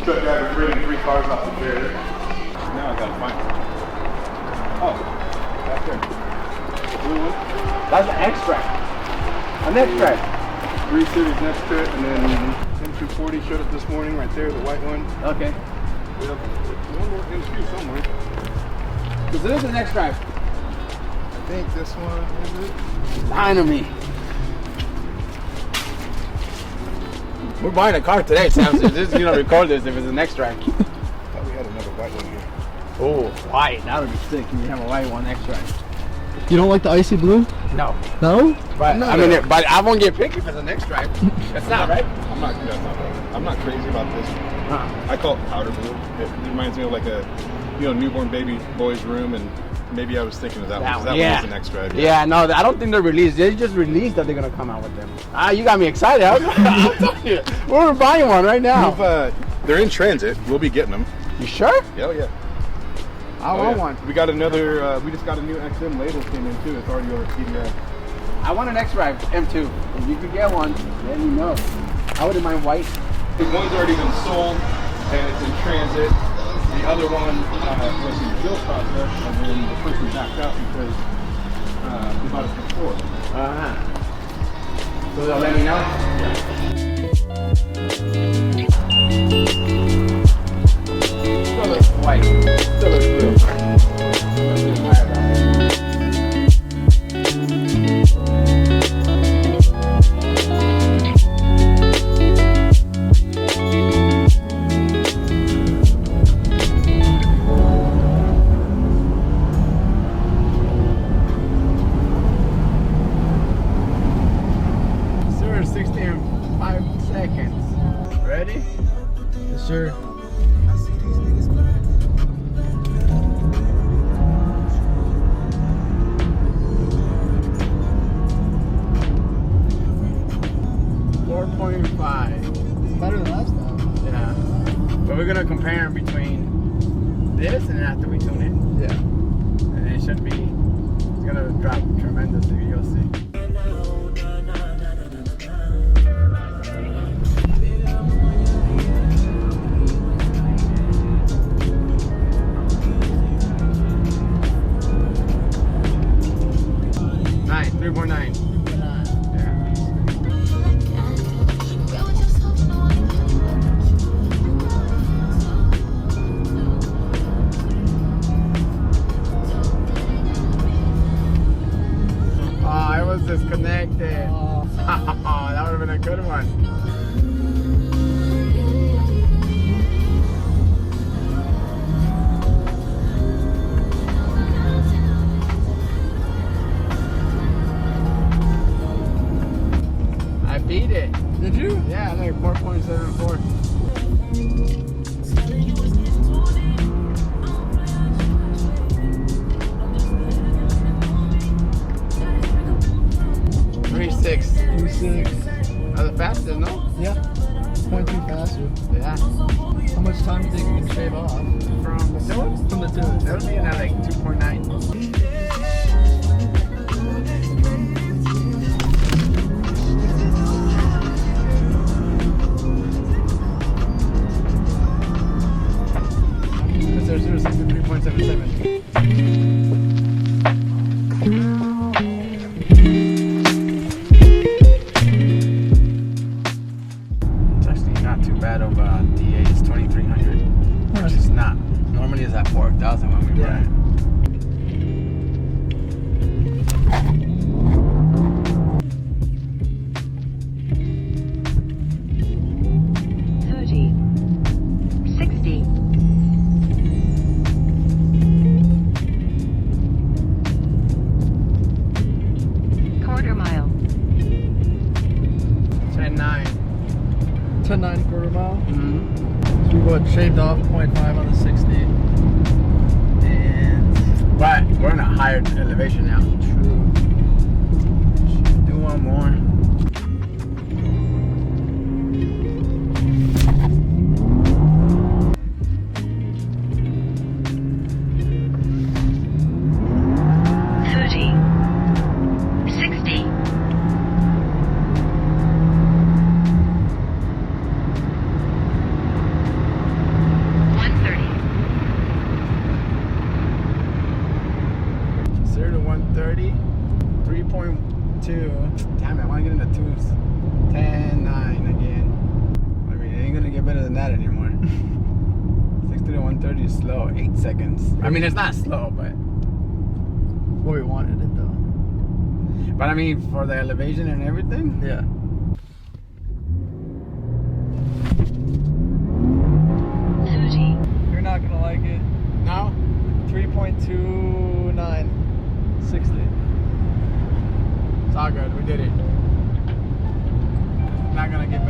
Truck driver bringing 3 cars off the trailer. Now I gotta find it. Oh, that's there. The blue one. That's an extract. An extract. 3 Series extra, and then M240 showed up this morning right there, the white one. Okay. We have one more in the queue somewhere. Because this is an extract. I think this one is it. Lying to me. We're buying a car today, Sam. So this is gonna record this if it's an extract. I thought we had another white one here. Oh, white. That would be sick. You have a white one extract. You don't like the icy blue? No. No? But I mean, but I won't get picky if it's an extract. That's not right. I'm not. That's not right. I'm not crazy about this. I call it powder blue. It reminds me of like a, newborn baby boy's room, and maybe I was thinking of that one. That one was an extra. Yeah, no, I don't think they're released. They just released that they're gonna come out with them. You got me excited. I'm telling you, we're buying one right now. They're in transit. We'll be getting them. You sure? Oh yeah. I want one. We got another. We just got a new XM label came in too. It's already over TDI. I want an X-Drive M2. If you could get one, let me know. I wouldn't mind white. One's already been sold and it's in transit. The other one was in the build process, and then the person backed out because we bought it before. So they'll let me know? Still looks white. Still looks blue. Sir, 65 seconds. Ready? Yes, sir. Better than last time. Yeah. But we're gonna compare between this and after we tune it. Yeah. And it should be, it's gonna drop tremendously, you'll see. Nine, 3.9. Disconnected. That would have been a good one. I beat it. Did you? Yeah, like 4.74. 3.6. That's the fastest, no? Yeah. 0.2 faster. Yeah. How much time do you think you can shave off? From the two? From the two. That'll be at like 2.9. That's 0.63.77. Of DA is 2,300, which is not. Normally it's at 4,000 when we run it. Quarter mile. 10.9. 10.9 quarter mile. Mm-hmm. So we shaved off 0.5 on the 60. But we're in a higher elevation now. True. Should do one more. Damn it, I want to get into twos. 10, 9 again. I mean, it ain't gonna get better than that anymore. 60 to 130 is slow, 8 seconds. I mean, it's not slow, but Well, we wanted it though. I mean, for the elevation and everything. Yeah. You're not gonna like it. No. 3.29. 60. It's all good. We did it. Not gonna get